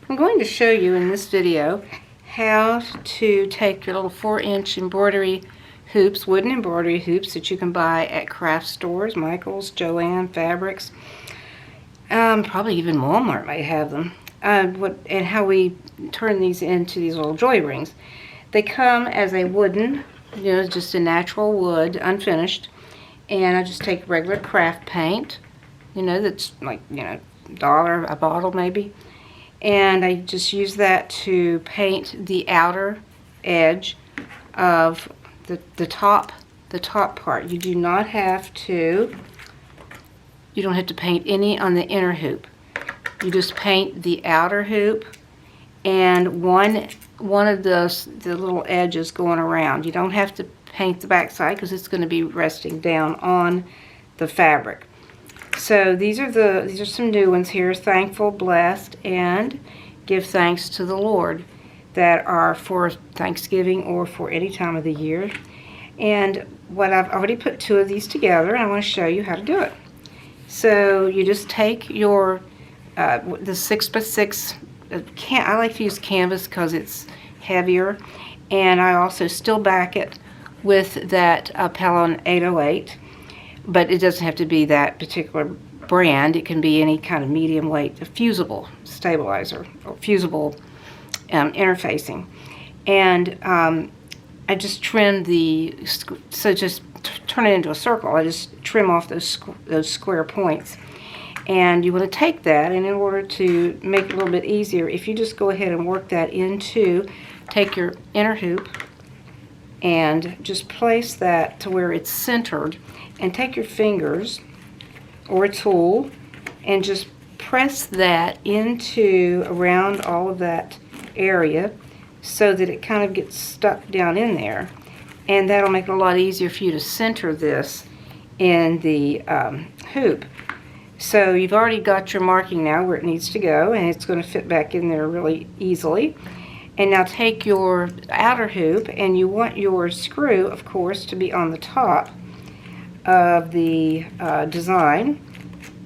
I'm going to show you in this video how to take your little 4-inch embroidery hoops, wooden embroidery hoops that you can buy at craft stores, Michael's, Joann, Fabrics, probably even Walmart might have them, and how we turn these into these little joy rings. They come as a wooden, just a natural wood, unfinished, and I just take regular craft paint, that's like, $1 a bottle maybe. And I just use that to paint the outer edge of the top part. You don't have to paint any on the inner hoop. You just paint the outer hoop and one of the little edges going around. You don't have to paint the back side because it's going to be resting down on the fabric. So these are some new ones here. Thankful, blessed, and give thanks to the Lord, that are for Thanksgiving or for any time of the year. And I've already put 2 of these together, and I want to show you how to do it. So you just take your the 6x6. I like to use canvas because it's heavier, and I also still back it with that Pellon 808. But it doesn't have to be that particular brand. It can be any kind of medium weight, a fusible stabilizer or fusible interfacing. And I just trim just turn it into a circle. I just trim off those square points. And you want to take that, and in order to make it a little bit easier, if you just go ahead and work that take your inner hoop and just place that to where it's centered, and take your fingers or a tool and just press that around all of that area so that it kind of gets stuck down in there, and that'll make it a lot easier for you to center this in the hoop. So you've already got your marking now where it needs to go, and it's going to fit back in there really easily. And now take your outer hoop, and you want your screw, of course, to be on the top of the design,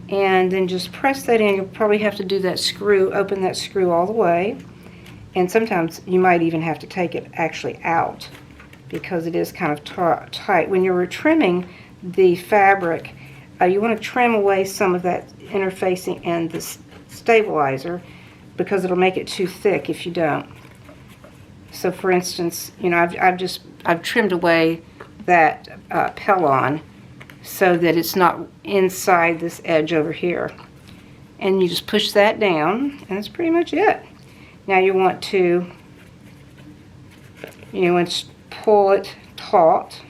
and then just press that in. You'll probably have to do that screw, open that screw all the way, and sometimes you might even have to take it actually out because it is kind of tight. When you're trimming the fabric, you want to trim away some of that interfacing and the stabilizer, because it'll make it too thick if you don't. So for instance, I've trimmed away that Pellon so that it's not inside this edge over here. And you just push that down, and that's pretty much it. Now you want to pull it taut.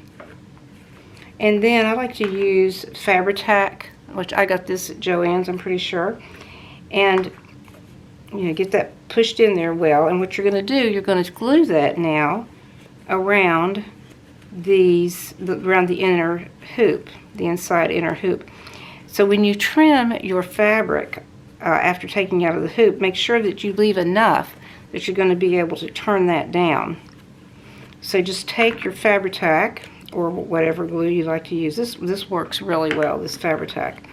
And then I like to use Fabri-Tac, which I got this at Joann's, I'm pretty sure. And get that pushed in there well, and what you're going to do, you're going to glue that now around around the inner hoop, the inside inner hoop. So when you trim your fabric after taking out of the hoop, make sure that you leave enough that you're going to be able to turn that down. So just take your Fabri-Tac or whatever glue you like to use. This works really well, this Fabri-Tac.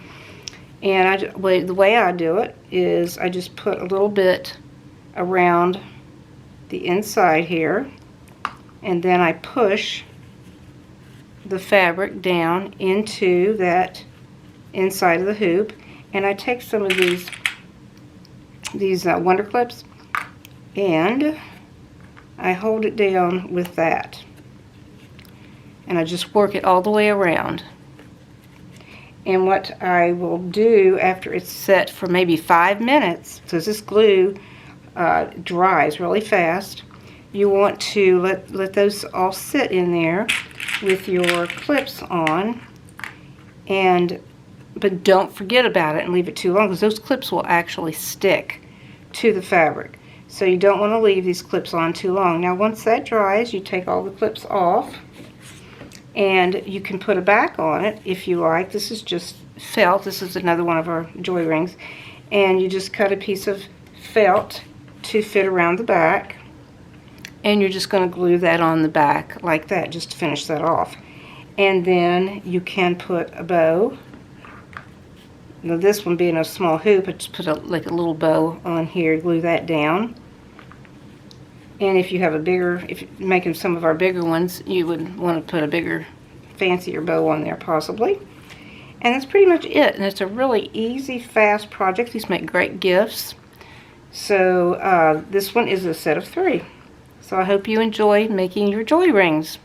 And the way I do it is I just put a little bit around the inside here, and then I push the fabric down into that inside of the hoop, and I take some of these Wonder Clips, and I hold it down with that, and I just work it all the way around. And what I will do after it's set for maybe 5 minutes, because this glue dries really fast, you want to let those all sit in there with your clips on, but don't forget about it and leave it too long, because those clips will actually stick to the fabric. So you don't want to leave these clips on too long. Now once that dries, you take all the clips off, and you can put a back on it if you like. This is just felt. This is another one of our joy rings. And you just cut a piece of felt to fit around the back. And you're just going to glue that on the back like that, just to finish that off. And then you can put a bow Now this one being a small hoop, I just put like a little bow on here, glue that down. And if you have a bigger, if you're making some of our bigger ones, you would want to put a bigger, fancier bow on there possibly. And that's pretty much it. And it's a really easy, fast project. These make great gifts. So this one is a set of 3. So I hope you enjoy making your joy rings.